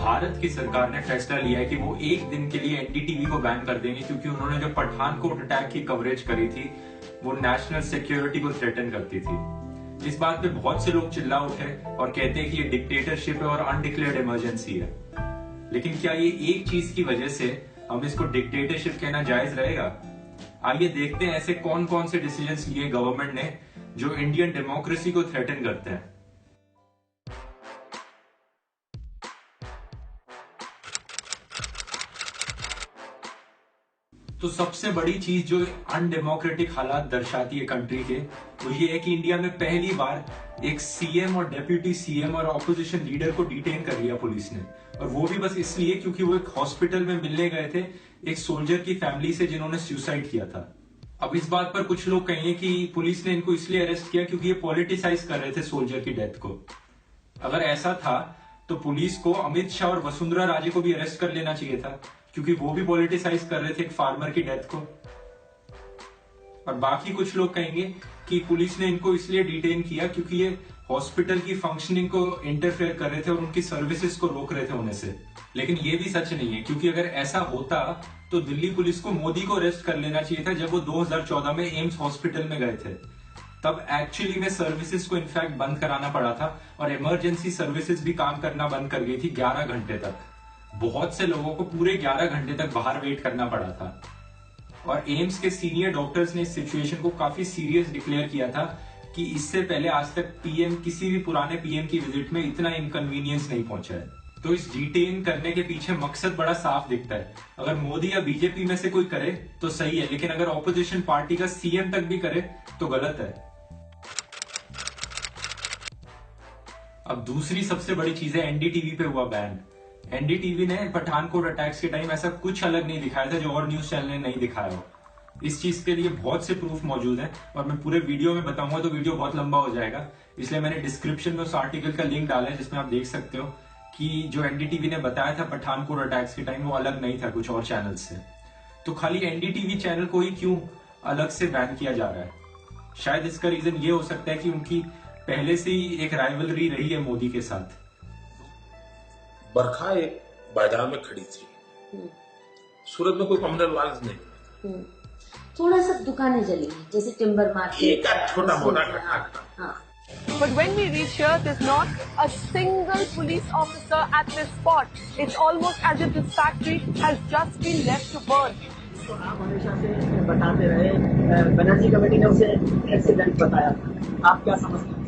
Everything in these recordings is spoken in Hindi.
भारत की सरकार ने फैसला लिया है कि वो एक दिन के लिए एनडीटीवी को बैन कर देंगे, क्योंकि उन्होंने जो पठानकोट अटैक की कवरेज करी थी वो नेशनल सिक्योरिटी को थ्रेटन करती थी। इस बात पे बहुत से लोग चिल्ला उठे और कहते हैं कि ये डिक्टेटरशिप है और अनडिक्लेयर्ड इमरजेंसी है। लेकिन क्या ये एक चीज की वजह से हम इसको डिक्टेटरशिप कहना जायज रहेगा? आइए देखते हैं ऐसे कौन कौन से डिसीजंस लिए गवर्नमेंट ने जो इंडियन डेमोक्रेसी को थ्रेटन करते हैं। तो सबसे बड़ी चीज जो अनडेमोक्रेटिक हालात दर्शाती है कंट्री के, वो ये है कि इंडिया में पहली बार एक सीएम और डेप्यूटी सीएम और ऑपोजिशन लीडर को डिटेन कर लिया पुलिस ने, और वो भी बस इसलिए क्योंकि वो एक हॉस्पिटल में मिलने गए थे एक सोल्जर की फैमिली से जिन्होंने सुसाइड किया था। अब इस बात पर कुछ लोग कहेंगे कि पुलिस ने इनको इसलिए अरेस्ट किया क्योंकि ये पॉलिटिसाइज कर रहे थे सोल्जर की डेथ को। अगर ऐसा था तो पुलिस को अमित शाह और वसुंधरा राजे को भी अरेस्ट कर लेना चाहिए था, क्योंकि वो भी पॉलिटिसाइज कर रहे थे एक फार्मर की डेथ को। और बाकी कुछ लोग कहेंगे कि पुलिस ने इनको इसलिए डिटेन किया क्योंकि ये हॉस्पिटल की फंक्शनिंग को इंटरफेयर कर रहे थे और उनकी सर्विसेज को रोक रहे थे होने से। लेकिन ये भी सच नहीं है, क्योंकि अगर ऐसा होता तो दिल्ली पुलिस को मोदी को अरेस्ट कर लेना चाहिए था जब वो 2014 में एम्स हॉस्पिटल में गए थे। तब एक्चुअली में सर्विसेज को इनफैक्ट बंद कराना पड़ा था और इमरजेंसी सर्विसेज भी काम करना बंद कर गई थी 11 घंटे तक। बहुत से लोगों को पूरे 11 घंटे तक बाहर वेट करना पड़ा था। और एम्स के सीनियर डॉक्टर्स ने इस सिचुएशन को काफी सीरियस डिक्लेयर किया था कि इससे पहले आज तक पीएम किसी भी पुराने पीएम की विजिट में इतना इनकन्वीनियंस नहीं पहुंचा है। तो इस डिटेन करने के पीछे मकसद बड़ा साफ दिखता है। अगर मोदी या बीजेपी में से कोई करे तो सही है, लेकिन अगर ऑपोजिशन पार्टी का सीएम तक भी करे तो गलत है। अब दूसरी सबसे बड़ी चीज है एनडीटीवी पे हुआ बैन। एनडीटीवी ने पठानकोट अटैक्स के टाइम ऐसा कुछ अलग नहीं दिखाया था जो और न्यूज चैनल ने नहीं दिखाया हो। इस चीज के लिए बहुत से प्रूफ मौजूद हैं और मैं पूरे वीडियो में बताऊंगा तो वीडियो बहुत लंबा हो जाएगा, इसलिए मैंने डिस्क्रिप्शन में उस आर्टिकल का लिंक डाला है जिसमें आप देख सकते हो कि जो एनडीटीवी ने बताया था पठानकोट अटैक्स के टाइम वो अलग नहीं था कुछ और चैनल से। तो खाली एनडीटीवी चैनल को ही क्यों अलग से बैन किया जा रहा है? शायद इसका रीजन ये हो सकता है कि उनकी पहले से ही एक राइवलरी रही है मोदी के साथ। बरखा एक बाजार में खड़ी थी, सूरत में कोई कम्युनल नहीं, थोड़ा सा दुकानें जली जैसे टिम्बर मार्केट, एक छोटा मोटा हाँ। But when we reach here, there's not a single police officer at this spot. It's almost as if this factory has just been left to burn. तो आप हमेशा से बताते रहे, बनर्जी कमेटी ने उसे एक्सीडेंट बताया, आप क्या समझते हैं?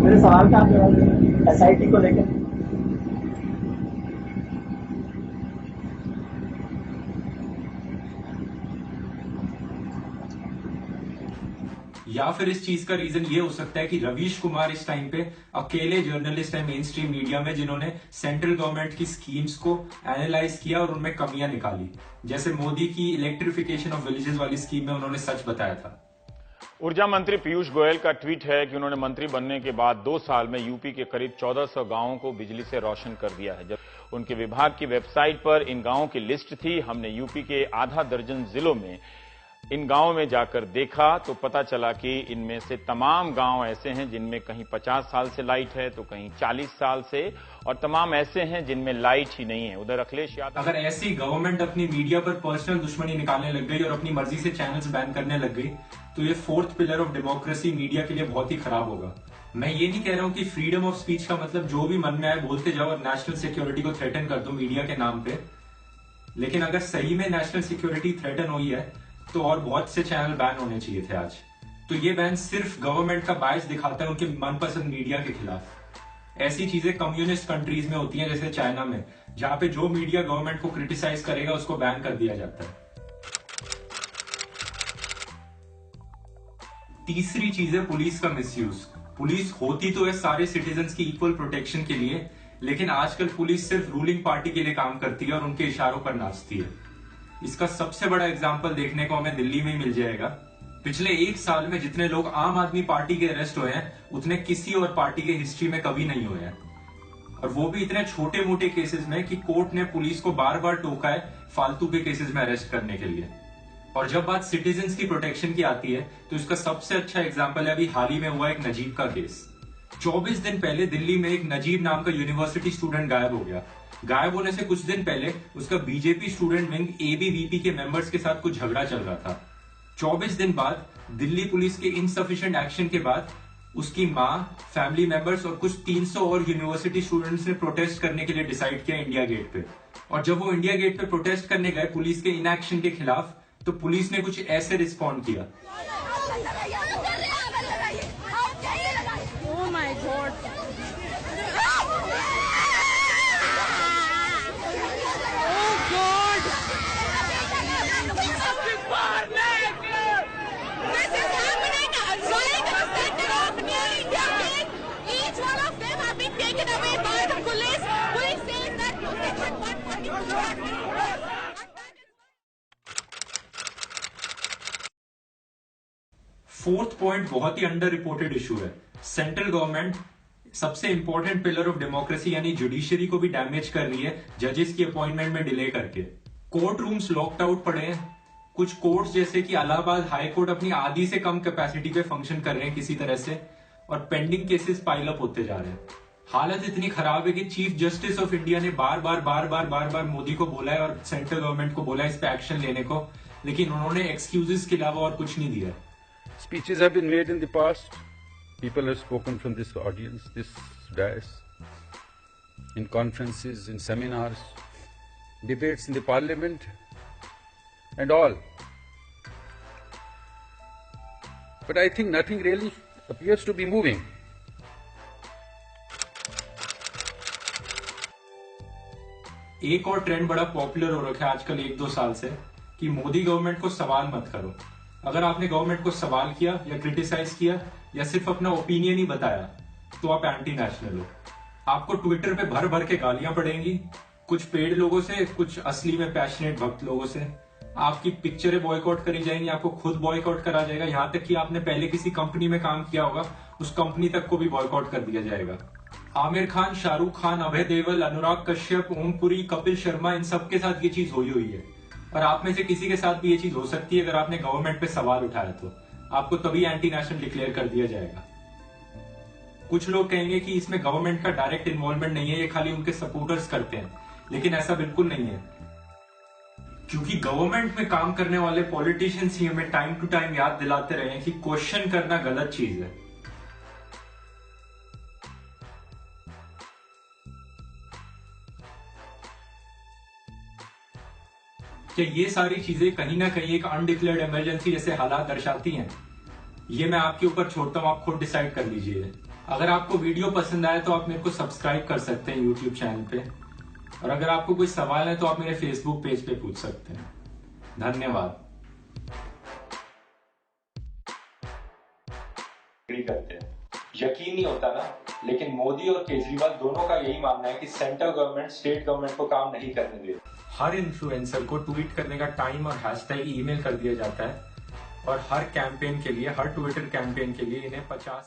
मेरे सवाल का आप जवाब दें एसआईटी को लेकर। या फिर इस चीज का रीजन ये हो सकता है कि रवीश कुमार इस टाइम पे अकेले जर्नलिस्ट है मेन स्ट्रीम मीडिया में जिन्होंने सेंट्रल गवर्नमेंट की स्कीम्स को एनालाइज किया और उनमें कमियां निकाली। जैसे मोदी की इलेक्ट्रिफिकेशन ऑफ विलेजेस वाली स्कीम में उन्होंने सच बताया था। ऊर्जा मंत्री पीयूष गोयल का ट्वीट है कि उन्होंने मंत्री बनने के बाद 2 साल में यूपी के करीब 1400 गांवों को बिजली से रोशन कर दिया है। जब उनके विभाग की वेबसाइट पर इन गांवों की लिस्ट थी, हमने यूपी के आधा दर्जन जिलों में इन गांवों में जाकर देखा तो पता चला कि इनमें से तमाम गांव ऐसे हैं जिनमें कहीं 50 साल से लाइट है तो कहीं 40 साल से, और तमाम ऐसे हैं जिनमें लाइट ही नहीं है। उधर अखिलेश यादव। अगर ऐसी गवर्नमेंट अपनी मीडिया पर पर्सनल दुश्मनी निकालने लग गई और अपनी मर्जी से चैनल्स बैन करने लग गई तो ये 4th pillar of democracy media के लिए बहुत ही खराब होगा। मैं ये नहीं कह रहा हूं कि फ्रीडम ऑफ स्पीच का मतलब जो भी मन में आए बोलते जाओ और नेशनल सिक्योरिटी को थ्रेटन कर दो मीडिया के नाम पे, लेकिन अगर सही में नेशनल सिक्योरिटी थ्रेटन हुई है तो और बहुत से चैनल बैन होने चाहिए थे आज। तो ये बैन सिर्फ गवर्नमेंट का बायस दिखाता है उनके मनपसंद मीडिया के खिलाफ। ऐसी चीजें कम्युनिस्ट कंट्रीज में होती हैं जैसे चाइना में, जहां पे जो मीडिया गवर्नमेंट को क्रिटिसाइज करेगा उसको बैन कर दिया जाता है। तीसरी चीज है पुलिस का मिसयूज। पुलिस होती तो है सारे सिटीजन्स की इक्वल प्रोटेक्शन के लिए, लेकिन आजकल पुलिस सिर्फ रूलिंग पार्टी के लिए काम करती है और उनके इशारों पर नाचती है। इसका सबसे बड़ा एग्जाम्पल देखने को हमें दिल्ली में ही मिल जाएगा। पिछले 1 साल में जितने लोग आम आदमी पार्टी के अरेस्ट हुए हैं उतने किसी और पार्टी के हिस्ट्री में कभी नहीं हुए हैं, और वो भी इतने छोटे मोटे केसेस में कि कोर्ट ने पुलिस को बार बार टोका है फालतू के केसेस में अरेस्ट करने के लिए। और जब बात सिटीजन्स की प्रोटेक्शन की आती है तो इसका सबसे अच्छा एग्जाम्पल है अभी हाल ही में हुआ एक नजीब का केस। 24 दिन पहले दिल्ली में एक नजीब नाम का यूनिवर्सिटी स्टूडेंट गायब हो गया। गायब होने से कुछ दिन पहले उसका बीजेपी स्टूडेंट विंग एबीवीपी के मेंबर्स के साथ कुछ झगड़ा चल रहा था। 24 दिन बाद दिल्ली पुलिस के इनसफिशिएंट एक्शन के बाद उसकी मां, फैमिली मेंबर्स और कुछ 300 और यूनिवर्सिटी स्टूडेंट्स ने प्रोटेस्ट करने के लिए डिसाइड किया इंडिया गेट पे। और जब वो इंडिया गेट पे प्रोटेस्ट करने गए पुलिस के इनएक्शन के खिलाफ, तो पुलिस ने कुछ ऐसे रिस्पॉन्ड किया। Oh my God. Fourth point बहुत ही अंडर रिपोर्टेड इशू है। सेंट्रल गवर्नमेंट सबसे इंपॉर्टेंट पिलर ऑफ डेमोक्रेसी यानी जुडिशरी को भी डैमेज कर रही है जजेस की अपॉइंटमेंट में डिले करके। कोर्ट रूम्स लॉक्ड आउट पड़े हैं। कुछ कोर्ट्स जैसे कि इलाहाबाद हाई कोर्ट अपनी आधी से कम कैपेसिटी पे फंक्शन कर रहे हैं किसी तरह से, और पेंडिंग केसेस पाइल अप होते जा रहे हैं। हालत इतनी खराब है कि चीफ जस्टिस ऑफ इंडिया ने बार बार मोदी को बोला है और सेंट्रल गवर्नमेंट को बोला है इस पे एक्शन लेने को, लेकिन उन्होंने एक्सक्यूजेस के अलावा और कुछ नहीं दिया। Speeches have been made in the past. People have spoken from this audience, this dais, in conferences, in seminars, debates in the parliament, and all. But I think nothing really appears to be moving. एक और ट्रेंड बड़ा पॉपुलर हो रखा है आजकल 1-2 साल से कि मोदी गवर्नमेंट को सवाल मत करो। अगर आपने गवर्नमेंट को सवाल किया या क्रिटिसाइज किया या सिर्फ अपना ओपिनियन ही बताया तो आप एंटी नेशनल हो। आपको ट्विटर पे भर भर के गालियां पड़ेंगी, कुछ पेड लोगों से, कुछ असली में पैशनेट भक्त लोगों से। आपकी पिक्चरें बॉयकॉट करी जाएंगी, आपको खुद बॉयकॉट करा जाएगा, यहां तक कि आपने पहले किसी कंपनी में काम किया होगा उस कंपनी तक को भी बॉयकॉट कर दिया जाएगा। आमिर खान, शाहरुख खान, अभय देओल, अनुराग कश्यप, ओम पुरी, कपिल शर्मा, इन सबके साथ ये चीज हुई है। और आप में से किसी के साथ भी ये चीज हो सकती है अगर आपने गवर्नमेंट पे सवाल उठाया तो आपको तभी एंटी नेशनल डिक्लेयर कर दिया जाएगा। कुछ लोग कहेंगे कि इसमें गवर्नमेंट का डायरेक्ट इन्वॉल्वमेंट नहीं है, ये खाली उनके सपोर्टर्स करते हैं, लेकिन ऐसा बिल्कुल नहीं है। क्योंकि गवर्नमेंट में काम करने वाले पॉलिटिशियंस ही हमें टाइम टू टाइम याद दिलाते रहे कि क्वेश्चन करना गलत चीज है। कि ये सारी चीजें कहीं ना कहीं एक अनडिक्लेयर्ड इमरजेंसी जैसे हालात दर्शाती हैं। ये मैं आपके ऊपर छोड़ता हूं, आप खुद डिसाइड कर लीजिए। अगर आपको वीडियो पसंद आए तो आप मेरे को सब्सक्राइब कर सकते हैं यूट्यूब चैनल पे, और अगर आपको कोई सवाल है तो आप मेरे फेसबुक पेज पे पूछ सकते हैं। धन्यवाद। करते हैं, यकीन नहीं होता ना, लेकिन मोदी और केजरीवाल दोनों का यही मानना है कि सेंट्रल गवर्नमेंट स्टेट गवर्नमेंट को काम नहीं करने दे। हर इन्फ्लुएंसर को ट्वीट करने का टाइम और हैशटैग ईमेल कर दिया जाता है, और हर कैंपेन के लिए, हर ट्विटर कैंपेन के लिए इन्हें 50